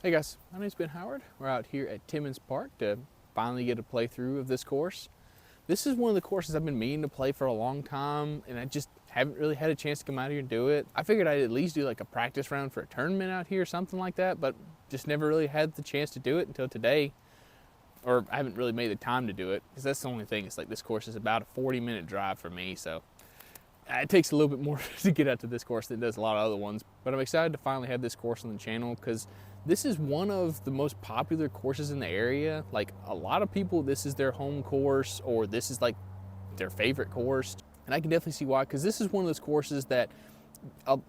Hey guys, my name's Ben Howard. We're out here at Timmons Park to finally get a playthrough of this course. This is one of the courses I've been meaning to play for a long time, and I just haven't really had a chance to come out here and do it. I figured I'd at least do like a practice round for a tournament out here or something like that, but just never really had the chance to do it until today. Or I haven't really made the time to do it, because that's the only thing. It's like this course is about a 40-minute drive for me, so it takes a little bit more to get out to this course than it does a lot of other ones. But I'm excited to finally have this course on the channel, because this is one of the most popular courses in the area. Like, a lot of people, this is their home course, or this is like their favorite course. And I can definitely see why, because this is one of those courses that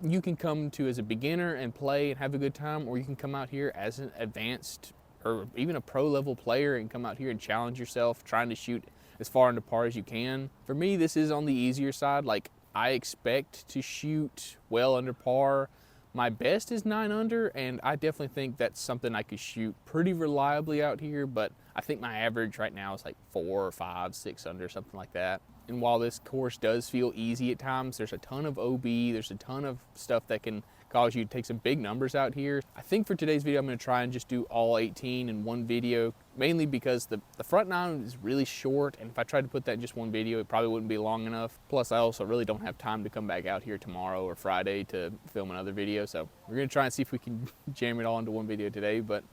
you can come to as a beginner and play and have a good time, or you can come out here as an advanced or even a pro level player and come out here and challenge yourself trying to shoot as far into par as you can. For me, this is on the easier side. Like, I expect to shoot well under par. My best is 9 under, and I definitely think that's something I could shoot pretty reliably out here, but I think my average right now is like 4 or 5, 6 under, something like that. And while this course does feel easy at times, there's a ton of OB, there's a ton of stuff that can cause you to take some big numbers out here. I think for today's video, I'm gonna try and just do all 18 in one video, mainly because the front 9 is really short, and if I tried to put that in just one video, it probably wouldn't be long enough. Plus, I also really don't have time to come back out here tomorrow or Friday to film another video, so we're gonna try and see if we can jam it all into one video today, but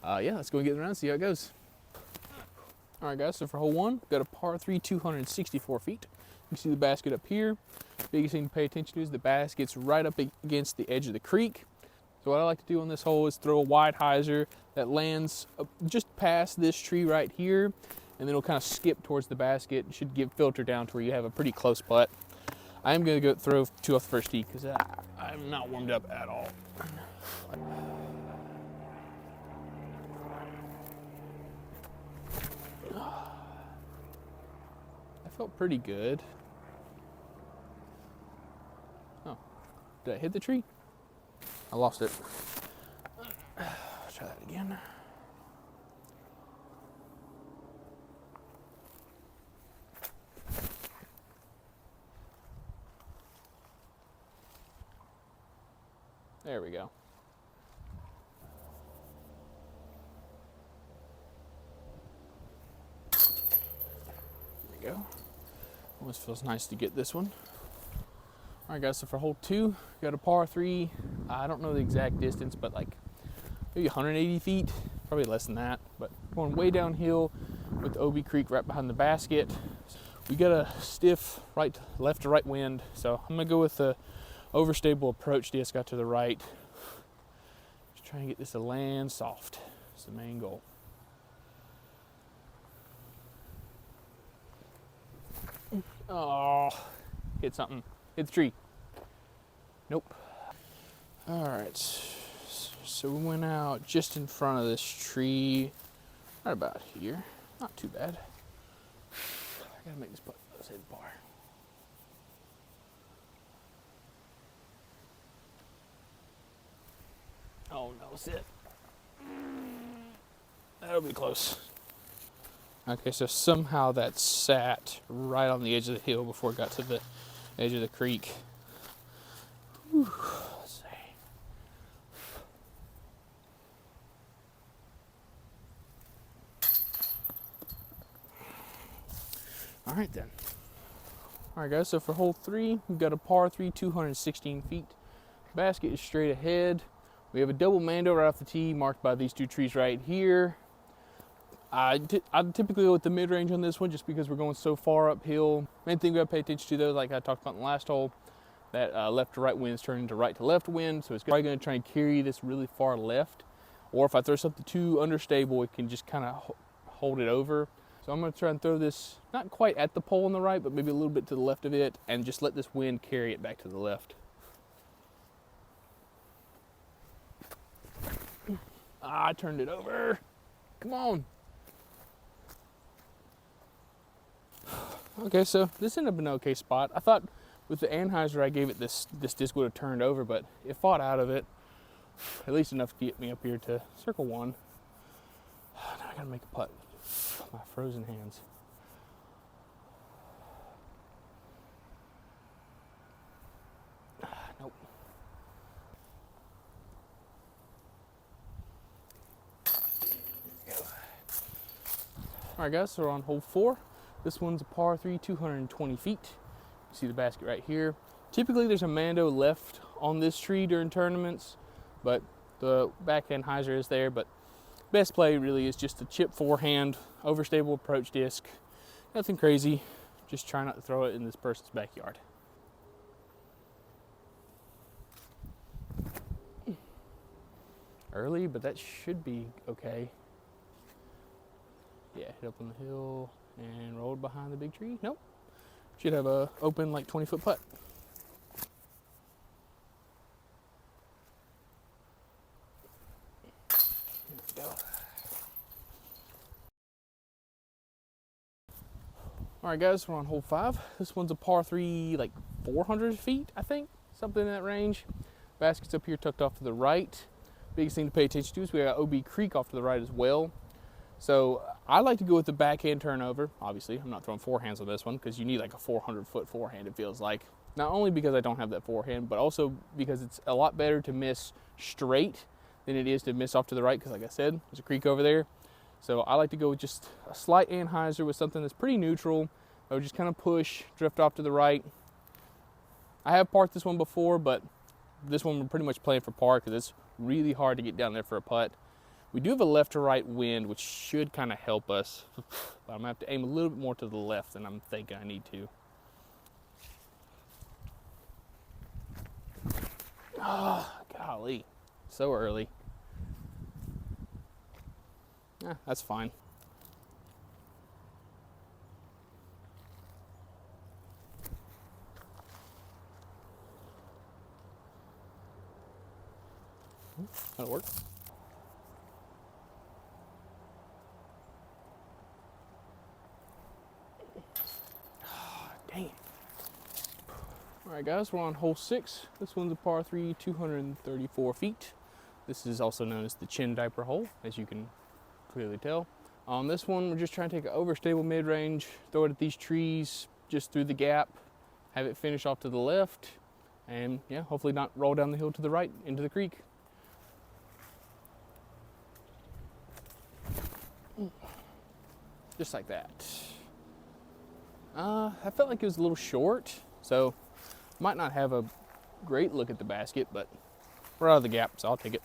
yeah, let's go and get around and see how it goes. All right, guys, so for hole 1, we've got a par 3, 264 feet. You can see the basket up here. Biggest thing to pay attention to is the basket's right up against the edge of the creek. So what I like to do on this hole is throw a wide hyzer that lands just past this tree right here, and then it'll kind of skip towards the basket. It should give filter down to where you have a pretty close putt. I am going to go throw 2 off the first tee because I'm not warmed up at all. That felt pretty good. Oh, did I hit the tree? I lost it. Try that again. There we go. There we go. Always feels nice to get this one. All right, guys, so for hole 2, we got a par 3. I don't know the exact distance, but like maybe 180 feet, probably less than that, but going way downhill with the OB Creek right behind the basket. We got a stiff left to right wind, so I'm gonna go with the overstable approach disc out to the right. Just trying to get this to land soft. That's the main goal. Oh, hit something. Hit the tree. Nope. All right, so we went out just in front of this tree, right about here. Not too bad. I gotta make this putt for the side bar. Oh no, that's it. That'll be close. Okay, so somehow that sat right on the edge of the hill before it got to the edge of the creek. Whew, let's see. All right then. All right, guys, so for hole 3, we've got a par 3, 216 feet. Basket is straight ahead. We have a double mando right off the tee, marked by these 2 trees right here. I typically go with the mid-range on this one just because we're going so far uphill. Main thing we gotta pay attention to though, like I talked about in the last hole, that left to right wind is turning to right to left wind, so it's probably gonna try and carry this really far left. Or if I throw something too understable, it can just kind of hold it over. So I'm gonna try and throw this not quite at the pole on the right, but maybe a little bit to the left of it, and just let this wind carry it back to the left. Ah, I turned it over. Come on. Okay, so this ended up in an okay spot. I thought with the anhyzer I gave it this disc would have turned over, but it fought out of it. At least enough to get me up here to circle 1. Now I gotta make a putt. My frozen hands. Nope. All right, guys, so we're on hole 4. This one's a par 3, 220 feet. You see the basket right here. Typically, there's a Mando left on this tree during tournaments, but the backhand hyzer is there. But best play really is just a chip forehand, overstable approach disc. Nothing crazy. Just try not to throw it in this person's backyard. Early, but that should be okay. Yeah, hit up on the hill and rolled behind the big tree. Nope. Should have a open like 20-foot putt. There we go. All right, guys, we're on hole 5. This one's a par 3, like 400 feet, I think, something in that range. Basket's up here tucked off to the right. Biggest thing to pay attention to is we got OB Creek off to the right as well. So I like to go with the backhand turnover. Obviously, I'm not throwing forehands on this one because you need like a 400-foot forehand, it feels like. Not only because I don't have that forehand, but also because it's a lot better to miss straight than it is to miss off to the right because, like I said, there's a creek over there. So I like to go with just a slight anhyzer with something that's pretty neutral. I would just kind of push, drift off to the right. I have parked this one before, but this one we're pretty much playing for par because it's really hard to get down there for a putt. We do have a left to right wind, which should kind of help us, but I'm gonna have to aim a little bit more to the left than I'm thinking I need to. Oh, golly, so early. That's fine. That'll work. Dang it. All right, guys, we're on hole 6. This one's a par 3, 234 feet. This is also known as the chin diaper hole, as you can clearly tell. On this one, we're just trying to take an overstable mid-range, throw it at these trees, just through the gap, have it finish off to the left, and yeah, hopefully not roll down the hill to the right into the creek. Just like that. I felt like it was a little short, so might not have a great look at the basket, but we're out of the gap, so I'll take it.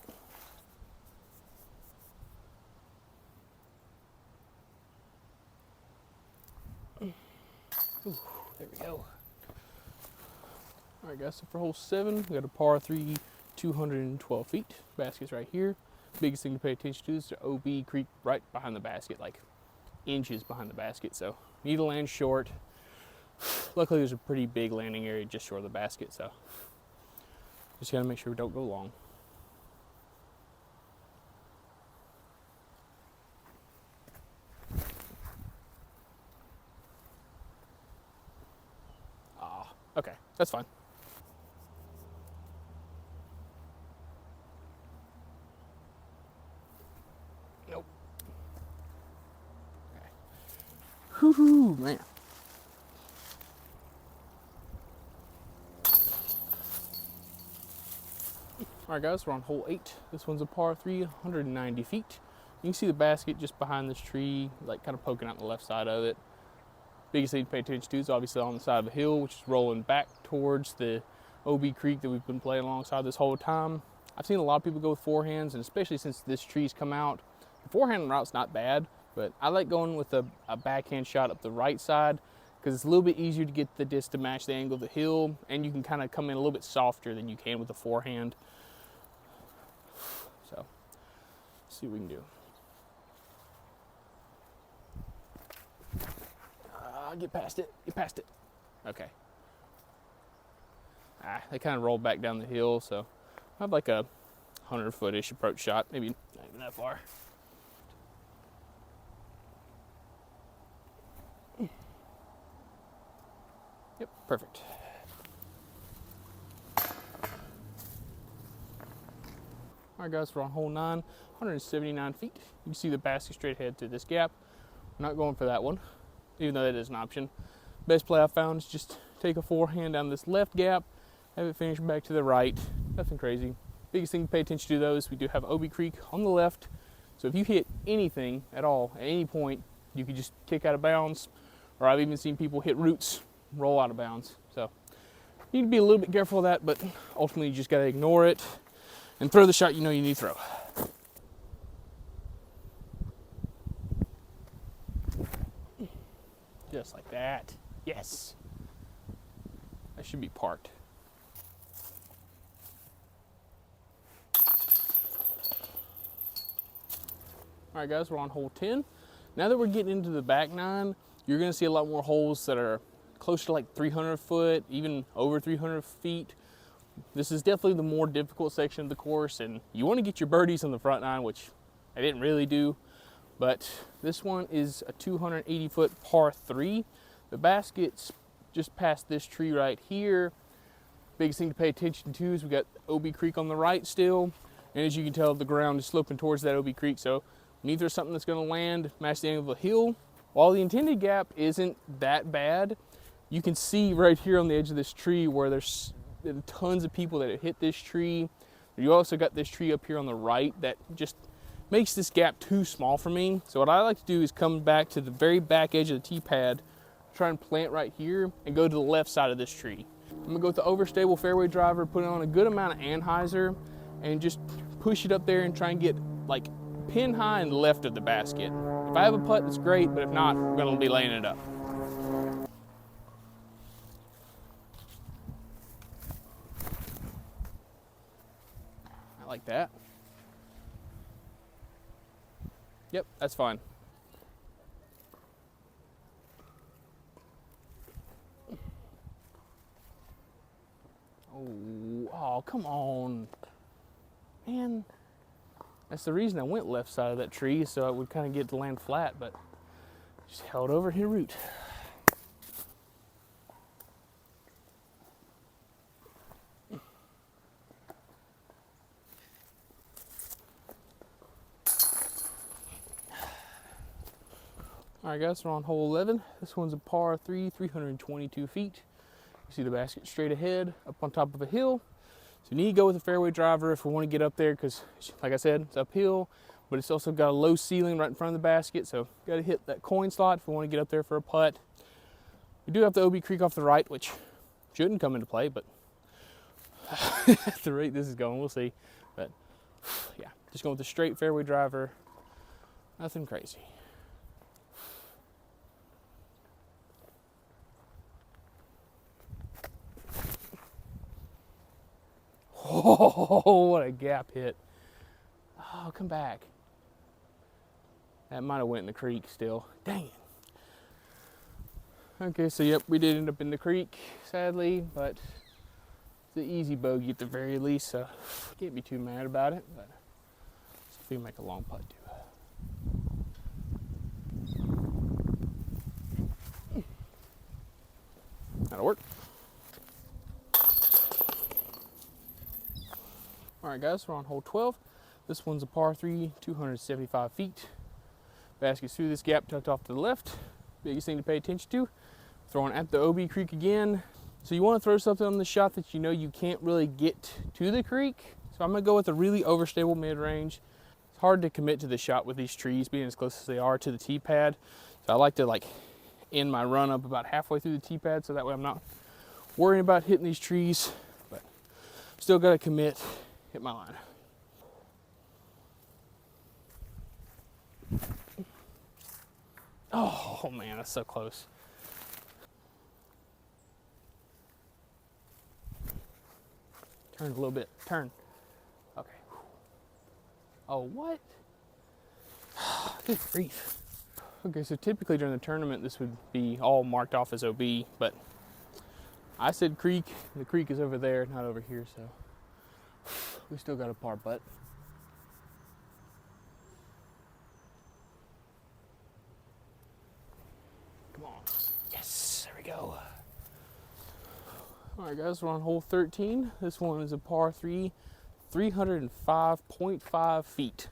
Ooh, there we go. All right, guys, so for hole 7, we got a par 3, 212 feet. Basket's right here. Biggest thing to pay attention to is the OB Creek right behind the basket, like inches behind the basket, so need to land short. Luckily, there's a pretty big landing area just short of the basket, so just gotta make sure we don't go long. Okay, that's fine. Nope. Okay. Whoo, man. All right, guys, we're on hole 8. This one's a par 3, 190 feet. You can see the basket just behind this tree, like kind of poking out the left side of it. Biggest thing to pay attention to is obviously on the side of a hill, which is rolling back towards the OB Creek that we've been playing alongside this whole time. I've seen a lot of people go with forehands, and especially since this tree's come out, the forehand route's not bad, but I like going with a backhand shot up the right side because it's a little bit easier to get the disc to match the angle of the hill, and you can kind of come in a little bit softer than you can with the forehand. So, let's see what we can do. Get past it, get past it. Okay. They kind of rolled back down the hill, so I have like a 100-foot-ish approach shot, maybe not even that far. Yep, perfect. All right, guys, we're on hole 9, 179 feet. You can see the basket straight ahead through this gap. I'm not going for that one, even though that is an option. Best play I found is just take a forehand down this left gap, have it finish back to the right. Nothing crazy. Biggest thing to pay attention to though is we do have OB Creek on the left. So if you hit anything at all, at any point, you could just kick out of bounds, or I've even seen people hit roots, roll out of bounds. So you need to be a little bit careful of that, but ultimately you just gotta ignore it and throw the shot you know you need to throw. Just like that. Yes. That should be parked. All right, guys, we're on hole 10. Now that we're getting into the back nine, you're gonna see a lot more holes that are close to like 300 foot, even over 300 feet. This is definitely the more difficult section of the course, and you wanna get your birdies on the front nine, which I didn't really do, but this one is a 280 foot par 3. The basket's just past this tree right here. Biggest thing to pay attention to is we got OB Creek on the right still, and as you can tell, the ground is sloping towards that OB Creek, so neither something that's going to land, match the angle of the hill. While the intended gap isn't that bad, you can see right here on the edge of this tree where there's tons of people that have hit this tree. You also got this tree up here on the right that just makes this gap too small for me. So what I like to do is come back to the very back edge of the tee pad, try and plant right here, and go to the left side of this tree. I'm gonna go with the overstable fairway driver, put on a good amount of anhyzer, and just push it up there and try and get like pin high and left of the basket. If I have a putt, that's great, but if not, I'm gonna be laying it up. I like that. Yep, that's fine. Oh, come on. Man. That's the reason I went left side of that tree, so I would kind of get to land flat, but just held over hit root. All right, guys, we're on hole 11. This one's a par 3, 322 feet. You see the basket straight ahead, up on top of a hill. So you need to go with a fairway driver if we want to get up there, because like I said, it's uphill, but it's also got a low ceiling right in front of the basket. So got to hit that coin slot if we want to get up there for a putt. We do have the OB Creek off the right, which shouldn't come into play, but at the rate this is going, we'll see. But yeah, just going with the straight fairway driver, nothing crazy. Oh, what a gap hit. Oh, come back. That might have went in the creek still. Dang it. Okay, so yep, we did end up in the creek, sadly, but it's the easy bogey at the very least, so can't be too mad about it, but let's see if we can make a long putt too. That'll work. All right, guys, we're on hole 12. This one's a par 3, 275 feet. Basket's through this gap tucked off to the left. Biggest thing to pay attention to, throwing at the OB Creek again. So you want to throw something on the shot that you know you can't really get to the creek. So I'm gonna go with a really overstable mid-range. It's hard to commit to the shot with these trees being as close as they are to the tee pad. So I like to end my run up about halfway through the tee pad, so that way I'm not worrying about hitting these trees, but still gotta commit. Hit my line. Oh man, that's so close. Turn a little bit, turn. Okay. Oh, what? Good grief. Okay, so typically during the tournament, this would be all marked off as OB, but I said creek, the creek is over there, not over here, so we still got a par putt. Come on. Yes, there we go. All right, guys, we're on hole 13. This one is a par 3, 305.5 feet.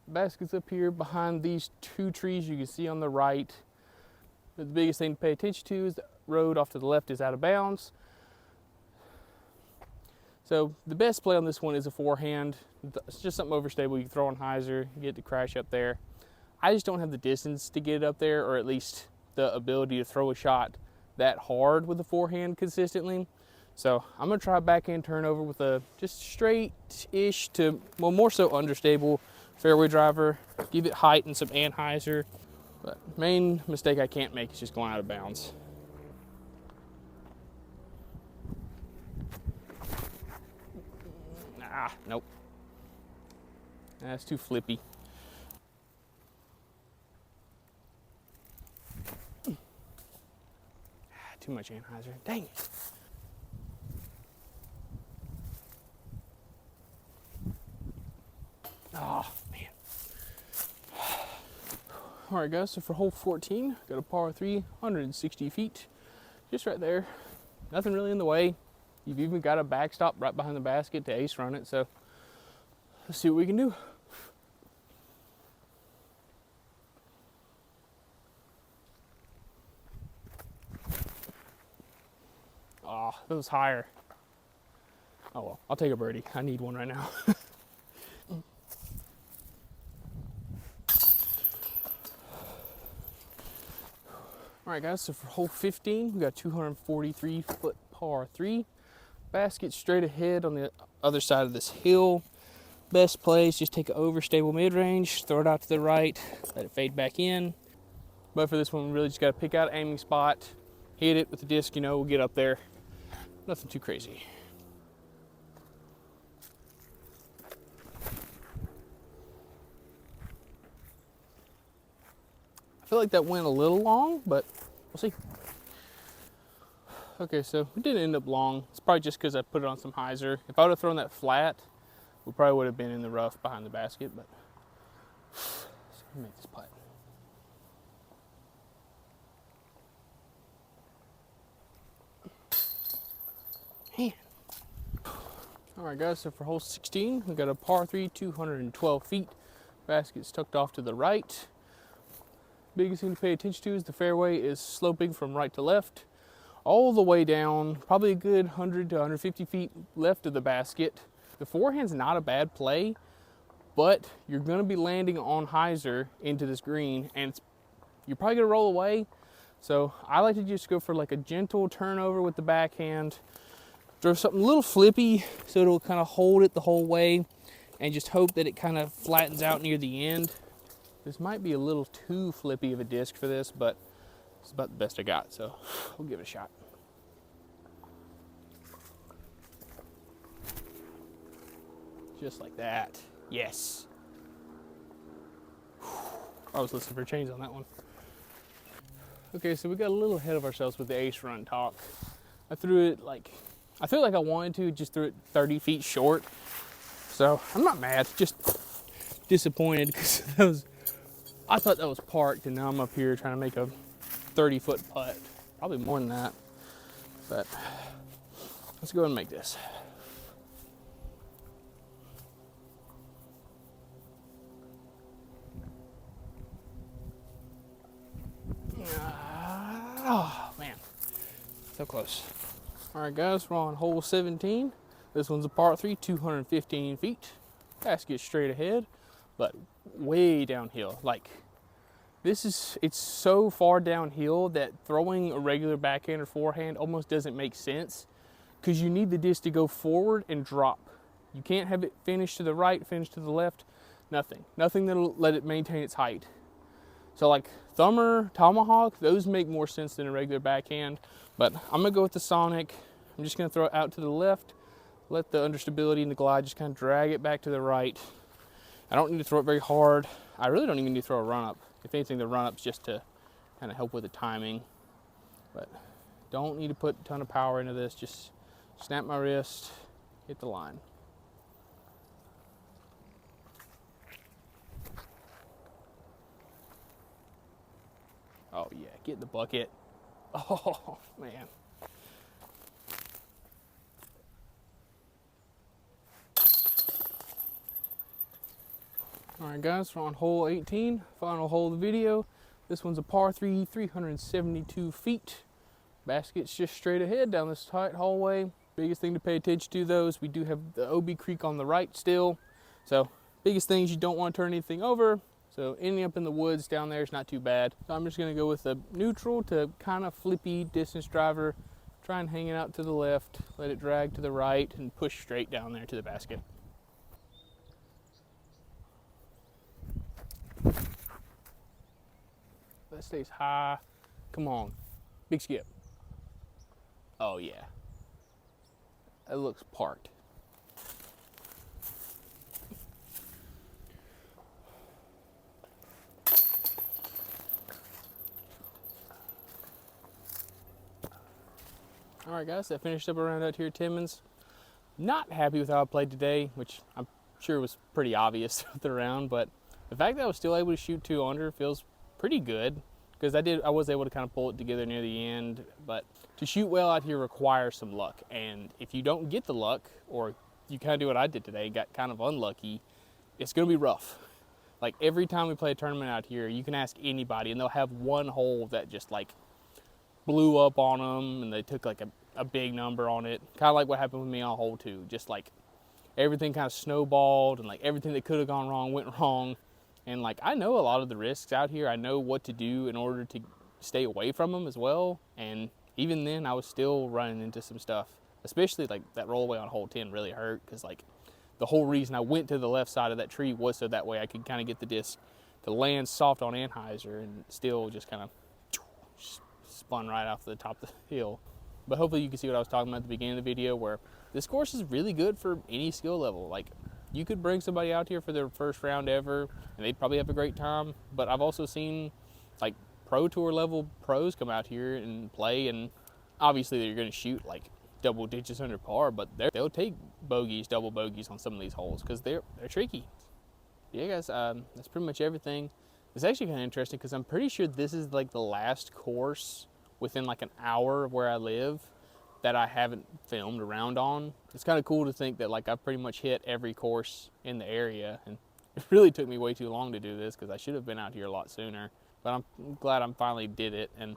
Basket's up here behind these two trees you can see on the right. But the biggest thing to pay attention to is the road off to the left is out of bounds. So the best play on this one is a forehand. It's just something overstable. You can throw on hyzer, get to crash up there. I just don't have the distance to get it up there, or at least the ability to throw a shot that hard with the forehand consistently. So I'm gonna try a backhand turnover with a just straight-ish to, well, more so understable fairway driver. Give it height and some anhyzer. But main mistake I can't make is just going out of bounds. Ah, nope. That's too flippy. Too much anhyzer. Dang it. Oh, man. All right, guys, so for hole 14, got a par 3, 160 feet. Just right there. Nothing really in the way. You've even got a backstop right behind the basket to ace run it, so let's see what we can do. Oh, it was higher. Oh well, I'll take a birdie. I need one right now. All right, guys, so for hole 15, we got 243 foot par 3. Basket straight ahead on the other side of this hill. Best place, just take an overstable mid-range, throw it out to the right, let it fade back in. But for this one, we really just got to pick out an aiming spot, hit it with the disc, you know, we'll get up there. Nothing too crazy. I feel like that went a little long, but we'll see. Okay, so it didn't end up long. It's probably just because I put it on some hyzer. If I would have thrown that flat, we probably would have been in the rough behind the basket, but let's make this putt. Man. All right, guys, so for hole 16, we got a par 3, 212 feet. Basket's tucked off to the right. Biggest thing to pay attention to is the fairway is sloping from right to left, all the way down, probably a good 100 to 150 feet left of the basket. The forehand's not a bad play, but you're gonna be landing on hyzer into this green, and you're probably gonna roll away. So I like to just go for like a gentle turnover with the backhand, throw something a little flippy so it'll kind of hold it the whole way, and just hope that it kind of flattens out near the end. This might be a little too flippy of a disc for this, but it's about the best I got, so we'll give it a shot. Just like that. Yes. I was listening for chains on that one. Okay, so we got a little ahead of ourselves with the ace run talk. I threw it like I wanted to, just threw it 30 feet short. So I'm not mad, just disappointed because I thought that was parked, and now I'm up here trying to make a 30-foot putt. Probably more than that, but let's go ahead and make this. Oh man, so close. All right, guys, we're on hole 17. This one's a par 3, 215 feet. Basket straight ahead, but way downhill. Like, it's so far downhill that throwing a regular backhand or forehand almost doesn't make sense, because you need the disc to go forward and drop. You can't have it finish to the right, finish to the left, nothing that'll let it maintain its height. So like thumber, tomahawk, those make more sense than a regular backhand, but I'm gonna go with the Sonic. I'm just gonna throw it out to the left, let the understability and the glide just kind of drag it back to the right. I don't need to throw it very hard. I really don't even need to throw a run-up. If anything, the run-up's just to kind of help with the timing, but don't need to put a ton of power into this. Just snap my wrist, hit the line. Oh yeah, get in the bucket. Oh man. All right, guys, we're on hole 18, final hole of the video. This one's a par 3, 372 feet. Basket's just straight ahead down this tight hallway. Biggest thing to pay attention to, though, is we do have the OB creek on the right still. So biggest thing is you don't want to turn anything over. So ending up in the woods down there is not too bad. So I'm just gonna go with a neutral to kind of flippy distance driver. Try and hang it out to the left, let it drag to the right, and push straight down there to the basket. That stays high. Come on, big skip. Oh yeah, that looks parked. All right, guys, I finished up around out here at Timmons. Not happy with how I played today, which I'm sure was pretty obvious throughout the round, but the fact that I was still able to shoot 2 under feels pretty good, because I was able to kind of pull it together near the end. But to shoot well out here requires some luck, and if you don't get the luck, or you kind of do what I did today, got kind of unlucky, it's going to be rough. Like every time we play a tournament out here, you can ask anybody, and they'll have one hole that just like blew up on them, and they took like a big number on it. Kind of like what happened with me on hole 2. Just like everything kind of snowballed, and like everything that could have gone wrong went wrong. And like I know a lot of the risks out here. I know what to do in order to stay away from them as well. And even then, I was still running into some stuff. Especially like that rollaway on hole 10 really hurt, because like the whole reason I went to the left side of that tree was so that way I could kind of get the disc to land soft on anhyzer, and still just kind of spun right off the top of the hill. But hopefully you can see what I was talking about at the beginning of the video, where this course is really good for any skill level. Like you could bring somebody out here for their first round ever, and they'd probably have a great time. But I've also seen like pro tour level pros come out here and play, and obviously they're going to shoot like double digits under par, but they'll take bogeys, double bogeys on some of these holes because they're tricky. Yeah, guys, that's pretty much everything. It's actually kind of interesting because I'm pretty sure this is like the last course within like an hour of where I live that I haven't filmed around on. It's kind of cool to think that like I've pretty much hit every course in the area, and it really took me way too long to do this because I should have been out here a lot sooner. But I'm glad I finally did it. And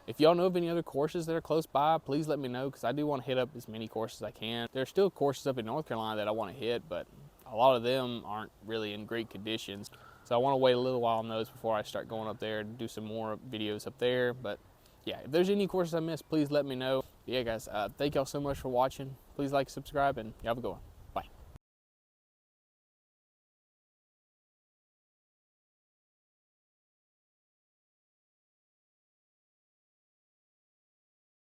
if y'all know of any other courses that are close by, please let me know, because I do want to hit up as many courses as I can. There's still courses up in North Carolina that I want to hit, but a lot of them aren't really in great conditions. So I want to wait a little while on those before I start going up there and do some more videos up there. But yeah, if there's any courses I missed, please let me know. But yeah, guys, thank y'all so much for watching. Please like, subscribe, and y'all have a good one.